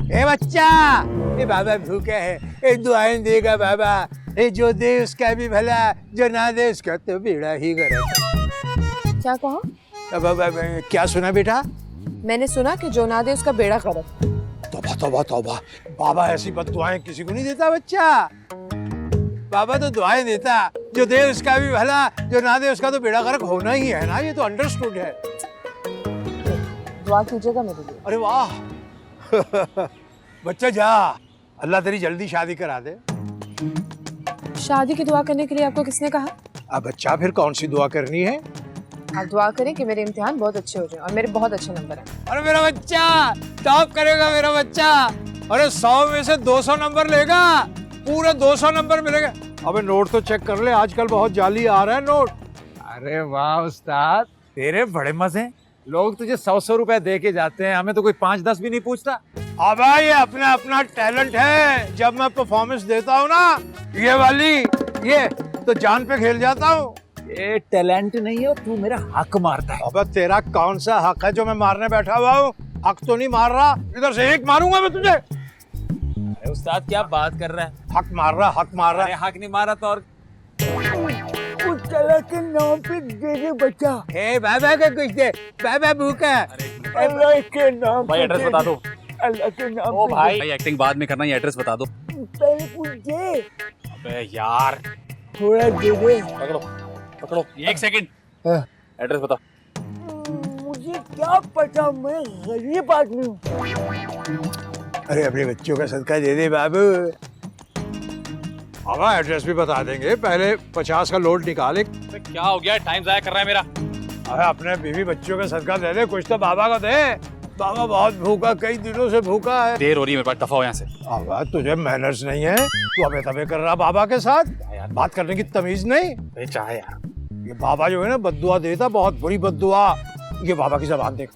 ए बच्चा, ये बाबा भूखे है, ये दुआएं देगा बाबा। ये जो दे उसका भी भला, जो ना दे उसका तो बेड़ा ही गर्क। क्या कहा? अब क्या सुना बेटा? मैंने सुना कि जो ना दे उसका बेड़ा गर्क। तौबा तौबा तौबा, बाबा ऐसी बद्दुआएं किसी को नहीं देता बच्चा। बाबा तो दुआएं देता, जो दे उसका भी भला, जो ना दे उसका तो बेड़ा गर्क होना ही है ना, ये तो अंडरस्टूड है। दुआ कीजिएगा मेरे लिए। अरे वाह बच्चा जा, अल्लाह तेरी जल्दी शादी करा दे। शादी की दुआ करने के लिए आपको किसने कहा? अब बच्चा फिर कौन सी दुआ करनी है? आप दुआ करें कि मेरे इम्तिहान बहुत अच्छे हो जाएं और मेरे बहुत अच्छे नंबर आए। अरे मेरा बच्चा टॉप करेगा मेरा बच्चा। अरे 100 में से 200 नंबर लेगा, पूरे 200 नंबर मिलेगा। अबे नोट तो चेक कर ले, आजकल बहुत जाली आ रहा है नोट। अरे वाह उस्ताद, तेरे बड़े मजे। लोग तुझे 100-100 रुपए दे के जाते हैं, हमें तो कोई 5-10 भी नहीं पूछता। अब ये अपना अपना टैलेंट है। जब मैं परफॉर्मेंस देता हूँ ना, ये वाली, ये तो जान पे खेल जाता हूँ। ये टैलेंट नहीं हो, तू मेरा हक मारता है। अबे तेरा कौन सा हक है जो मैं मारने बैठा हुआ हूँ? हक तो नहीं मार रहा, इधर से एक मारूंगा मैं तुझे। अरे उस्ताद क्या बात कर रहा है? हक मार रहा, हक मार रहा। अरे हक नहीं मारा तो और के नाम पे दे दे बच्चा। हे बाबा का कुछ दे, बाबा भूखा। अल्लाह के नाम भाई एड्रेस बता दो। अल्लाह के नाम ओ भाई एक्टिंग बाद में करना, ये एड्रेस बता दो। पहले कुछ दे। अबे यार थोड़ा दे दे। पकड़ो पकड़ो, 1 सेकंड। एड्रेस बता। मुझे क्या पता, मैं गरीब आदमी हूँ। अरे अपने बच्चों का सदका दे दे बाबू। अब एड्रेस भी बता देंगे, पहले 50 का लोड निकाले। क्या हो गया, टाइम जाया कर रहा है मेरा। अरे अपने बीवी बच्चों का सदका दे दे, कुछ तो बाबा को दे। बाबा बहुत भूखा, कई दिनों से भूखा है। देर हो रही है मेरे पास, दफा हो यहाँ से। अब तुझे मैनर्स नहीं है, तू अबे तबे कर रहा बाबा के साथ। बात करने की तमीज नहीं। चाहे यार, ये बाबा जो है ना बद्दुआ देता, बहुत बुरी बद्दुआ। ये बाबा की जबान देख,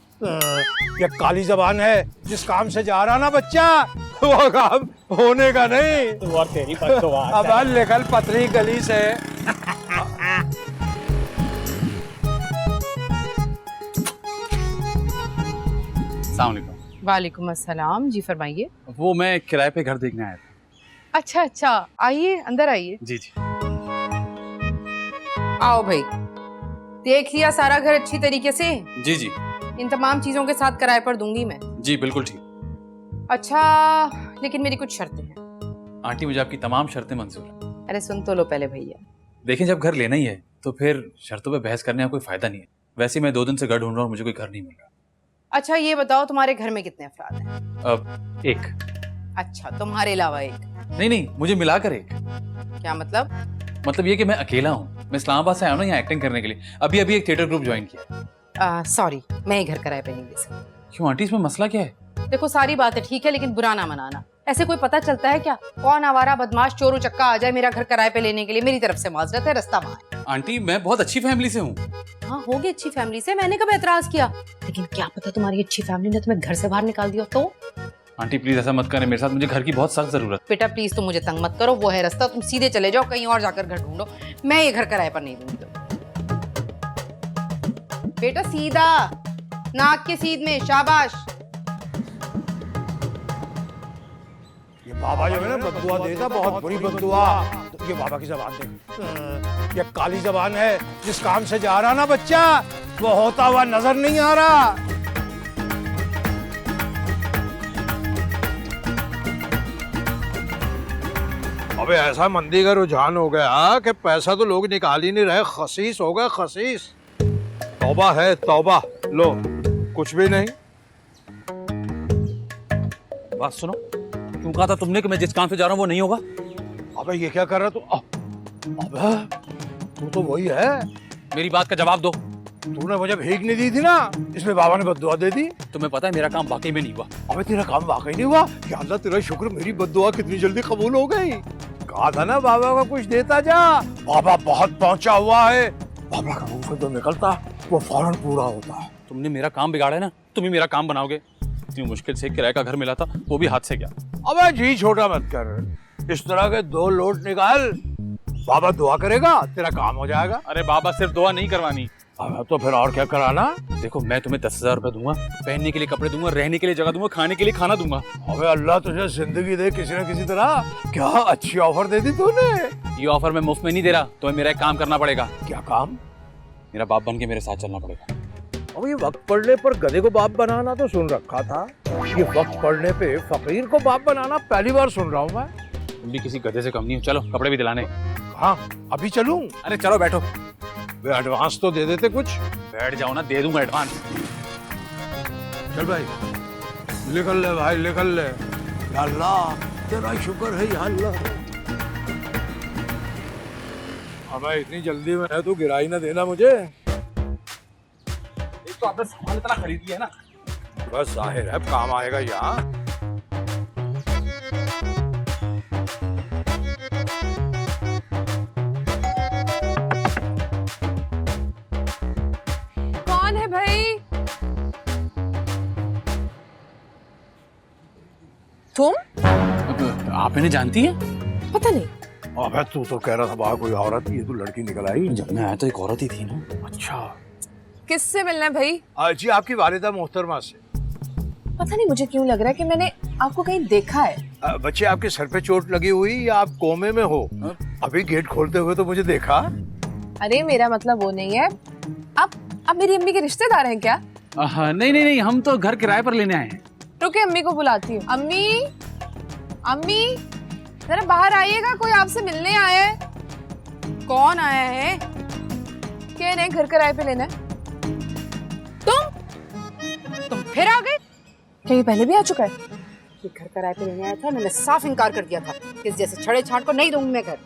ये काली जबान है। जिस काम से जा रहा ना बच्चा, वो काम होने का नहीं। तू और तेरी बद्दुआ। अब निकल पतली गली से। वालेकुम अस्सलाम। जी फरमाइए। वो मैं किराए पे घर देखने आया था। अच्छा अच्छा, आइए अंदर आइए। जी जी। आओ भाई, देख लिया सारा घर अच्छी तरीके से? जी जी। इन तमाम चीजों के साथ किराए पर दूंगी मैं। जी बिल्कुल ठीक। अच्छा, लेकिन मेरी कुछ शर्तें हैं। आंटी मुझे आपकी तमाम शर्तें मंजूर है। अरे सुन तो लो पहले भैया। देखिए जब घर लेना ही है तो फिर शर्तों पे बहस करने का कोई फायदा नहीं है। वैसे मैं 2 दिन से घर ढूंढ रहा हूँ, मुझे कोई घर नहीं मिल रहा। अच्छा ये बताओ, तुम्हारे घर में कितने अफराद हैं? अब 1। अच्छा, तुम्हारे अलावा 1? नहीं नहीं, मुझे मिलाकर 1। क्या मतलब? मतलब ये कि मैं अकेला हूँ। मैं इस्लामाबाद से आया हूँ ना यहाँ एक्टिंग करने के लिए। अभी अभी एक थिएटर ग्रुप ज्वाइन किया। सॉरी, मैं ही घर किराए पे नहीं दे सकती। क्यों आंटी, इसमें मसला क्या है? देखो सारी बातें ठीक है, लेकिन बुरा ना मनाना। ऐसे कोई पता चलता है क्या? कौन आवारा बदमाश चोर उचक्का आ जाए मेरा घर किराए पे लेने के लिए? मेरी तरफ से माजरत है, रास्ता वहाँ। आंटी मैं बहुत अच्छी फैमिली से हूँ। हाँ होगी अच्छी फैमिली से, मैंने कब एतराज किया, लेकिन क्या पता तुम्हारी अच्छी फैमिली ने तुम्हें घर से बाहर निकाल दिया तो? आंटी प्लीज ऐसा मत करें मेरे साथ, मुझे घर की बहुत सख्त जरूरत। बेटा प्लीज तुम मुझे तंग मत करो, वो है रास्ता, तुम सीधे चले जाओ, कहीं और जाकर घर ढूंढो। मैं ये घर किराए पर नहीं दूंगी। बेटा सीधा, नाक के सीध में, शाबाश। ये बाबा जो है ना बद्दुआ देता, बहुत बुरी बद्दुआ। तो ये बाबा की जबान देख, ये काली जबान है। जिस काम से जा रहा ना बच्चा, वो होता हुआ नजर नहीं आ रहा। अबे ऐसा मंदी का रुझान हो गया कि पैसा तो लोग निकाल ही नहीं रहे, खसीस हो गए खसीस। तौबा है तौबा। लो कुछ भी नहीं। बात सुनो, क्यों कहा था तुमने कि मैं जिस काम से जा रहा हूँ वो नहीं होगा? अबे ये क्या कर रहा तू? अबे तू तो वही है। मेरी बात का जवाब दो। तूने मुझे भीख नहीं दी थी ना, इसमें बाबा ने बद्दुआ दे दी। तुम्हें पता है मेरा काम वाकई में नहीं हुआ। अबे तेरा काम वाकई नहीं हुआ? या अल्लाह तेरा शुक्र, मेरी बद्दुआ कितनी जल्दी कबूल हो गई। कहा था ना बाबा का कुछ देता जा। बाबा बहुत पहुंचा हुआ है। बाबा का मुंह से तो निकलता, वो फौरन पूरा होता है। तुमने मेरा काम बिगाड़ा है ना, तुम ही मेरा काम बनाओगे। इतनी मुश्किल से किराए का घर मिला था, वो भी हाथ से गया। अबे जी छोटा मत कर, इस तरह के 2 लोट निकाल, बाबा दुआ करेगा, तेरा काम हो जाएगा। अरे बाबा सिर्फ दुआ नहीं करवानी, अब तो फिर और क्या कराना? देखो मैं तुम्हें 10,000 रुपए दूंगा, पहनने के लिए कपड़े दूंगा, रहने के लिए जगह दूंगा, खाने के लिए खाना दूंगा। अबे अल्लाह तुझे जिंदगी दे किसी न किसी तरह। क्या अच्छी ऑफर दे दी तूने। ये ऑफर मैं मुफ्त में नहीं दे रहा, तुम्हें मेरा एक काम करना पड़ेगा। क्या काम? मेरा बाप बन के मेरे साथ चलना पड़ेगा। अब ये वक्त पड़ने पर गधे को बाप बनाना तो सुन रखा था, ये वक्त पड़ने पे फकीर को बाप बनाना पहली बार सुन रहा हूँ मैं। तुम भी किसी गधे से कम नहीं हो। चलो कपड़े भी दिलाने। हाँ अभी चलूं? अरे चलो बैठो। वे एडवांस तो दे देते कुछ। बैठ जाओ ना, दे दूंगा एडवांस। चल भाई निकल ले भाई निकल ले। या अल्लाह तेरा शुक्र है या अल्लाह। अब इतनी जल्दी में है तो गिराई ना देना मुझे। एक तो आपने सामान इतना खरीद लिया ना। बस जाहिर है काम आएगा यहाँ। कौन है भाई? तुम? आप इन्हें जानती हैं? पता नहीं। अबे तू तो कह रहा था बाहर कोई औरत, ये तो लड़की निकल आई। जब मैं आया तो एक औरत ही थी ना। अच्छा किससे मिलना है भाई? जी आपकी वालिदा मोहतरमा से। पता नहीं मुझे क्यों लग रहा है कि मैंने आपको कहीं देखा है। बच्चे आपके सर पे चोट लगी हुई या आप कोमे में हो? अभी गेट खोलते हुए तो मुझे देखा। अरे मेरा मतलब वो नहीं है। आप मेरी अम्मी के रिश्तेदार हैं क्या? नहीं नहीं नहीं, हम तो घर किराए पर लेने आए हैं। रुके अम्मी को बुलाती हूँ। अम्मी अम्मी जरा बाहर आइएगा, कोई आपसे मिलने आया है। कौन आया है? कह रहे हैं घर किराए पे लेना है। तुम फिर आ गए? क्या ये पहले भी आ चुका है? ये घर किराए पे लेने आया था, मैंने साफ इनकार कर दिया था। इस जैसे छड़े छाट को नहीं दूंगी मैं घर।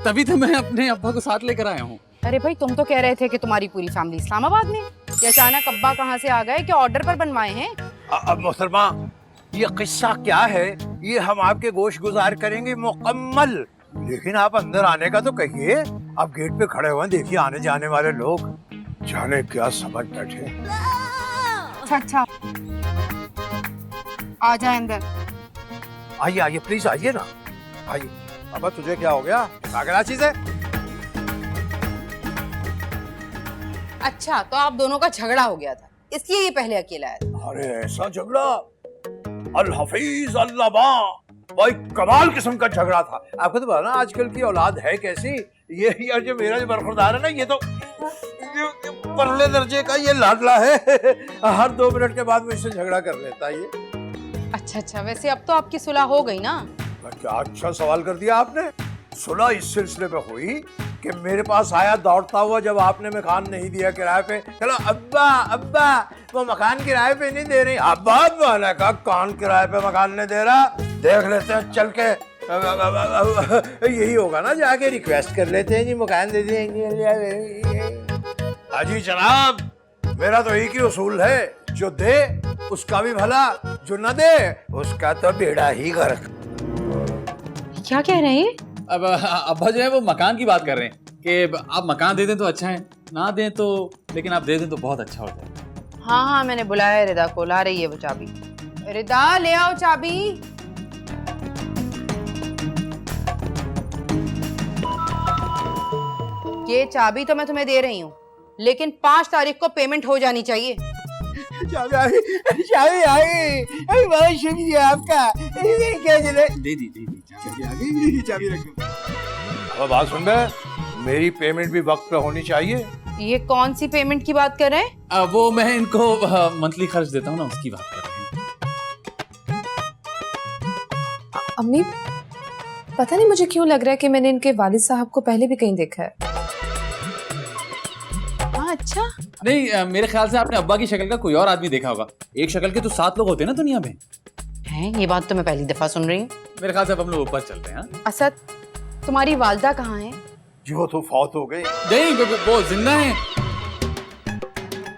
तभी तो मैं अपने अब्बा को साथ लेकर आया हूँ। अरे भाई तुम तो कह रहे थे कि तुम्हारी पूरी फैमिली इस्लामाबाद में। ये अचानक अब्बा कहाँ से आ गए? क्या ऑर्डर पर बनवाए हैं? अब मोहतरमा ये किस्सा क्या है ये हम आपके गोश गुजार करेंगे मुकम्मल, लेकिन आप अंदर आने का तो कहिए। आप गेट पे खड़े हुए देखिए आने जाने वाले लोग, जाने क्या समझ बैठे। अच्छा आ जाए अंदर। आइए आइए प्लीज आइए ना, आइए। अब तुझे क्या हो गया? पागल चीज है। अच्छा तो आप दोनों का झगड़ा हो गया था, इसलिए ये पहले अकेला आया था। अरे ऐसा झगड़ा? अल हफीज अल्लाह भाई कमाल किस्म का झगड़ा था। आपको तो पता ना आजकल की औलाद है कैसी। ये यार जो मेरा जो बरखुरदार है ना, ये तो परले दर्जे का ये लाडला है। हर 2 मिनट के बाद मुझसे झगड़ा कर लेता है ये। अच्छा वैसे अब तो आपकी सुलह हो गई ना? क्या अच्छा सवाल कर दिया आपने। सुलह इस सिलसिले पे हुई कि मेरे पास आया दौड़ता हुआ जब आपने मकान नहीं दिया किराए पे। चलो अब्बा अब्बा वो मकान किराए पे नहीं दे रही। अब्बा मैंने कहा कौन किराए पे मकान नहीं दे रहा, देख लेते हैं चल के। यही होगा ना, जाके रिक्वेस्ट कर लेते हैं जी मकान दे देंगे। हाजी जनाब मेरा तो एक ही उसूल है, जो दे उसका भी भला, जो न दे उसका तो बेड़ा ही गर्क। क्या कह रहे हैं? अब अब्बा जो है वो मकान की बात कर रहे हैं कि आप मकान दे दें तो अच्छा है, ना दें तो, लेकिन आप दे दें तो बहुत अच्छा हो जाए। हाँ मैंने बुलाया रिदा को, ला रही है वो चाबी। रिदा ले आओ चाबी। ये चाबी तो मैं तुम्हें दे रही हूँ, लेकिन 5 तारीख को पेमेंट हो जानी चाहिए। चाबी आ गई, बहुत शुक्रिया आपका। क्या चले दे दी चाबी रखो। अब बात सुन रहे, मेरी पेमेंट भी वक्त पे होनी चाहिए। ये कौन सी पेमेंट की बात कर रहे हैं? वो मैं इनको मंथली खर्च देता हूँ ना, उसकी बात कर रहे हैं। अम्मी पता नहीं मुझे क्यों लग रहा है कि मैंने इनके वालिद साहब को पहले भी कहीं देखा है। हाँ अच्छा। नहीं मेरे ख्याल से आपने अब्बा की शक्ल का कोई और आदमी देखा होगा। एक शक्ल के तो 7 लोग होते हैं ना दुनिया में। हैं, ये बात तो मैं पहली दफा सुन रही हूँ। मेरे ख्याल से अब हम लोग ऊपर चलते हैं। असद तुम्हारी वालदा कहाँ है? जी वो तो फौत हो गई। नहीं वो जिंदा है।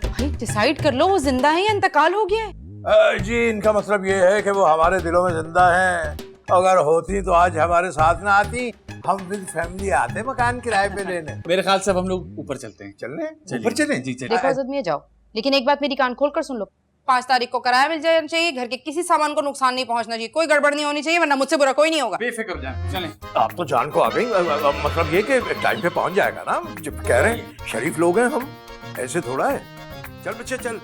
भाई डिसाइड कर लो, वो जिंदा है या इंतकाल हो गया है? जी इनका मतलब ये है कि वो हमारे दिलों में जिंदा हैं। अगर होती तो आज हमारे साथ ना आती, हम विद फैमिली आते मकान किराए पे लेने। मेरे ख्याल से अब हम लोग ऊपर चलते हैं। चलने ऊपर चलें? जी चलिए। देखो असद मियां जाओ, लेकिन एक बात मेरी कान खोल कर सुन लो। 5 तारीख को किराया मिल जाना चाहिए, घर के किसी सामान को नुकसान नहीं पहुंचना चाहिए, कोई गड़बड़ नहीं होनी चाहिए, वरना मुझसे बुरा कोई नहीं होगा। बेफिक्र हो जाए, चलें। आप तो जान को आ गई। मतलब ये कि टाइम पे पहुंच जाएगा ना, जब कह रहे हैं शरीफ लोग हैं हम। ऐसे थोड़ा है। चल बच्चे चल।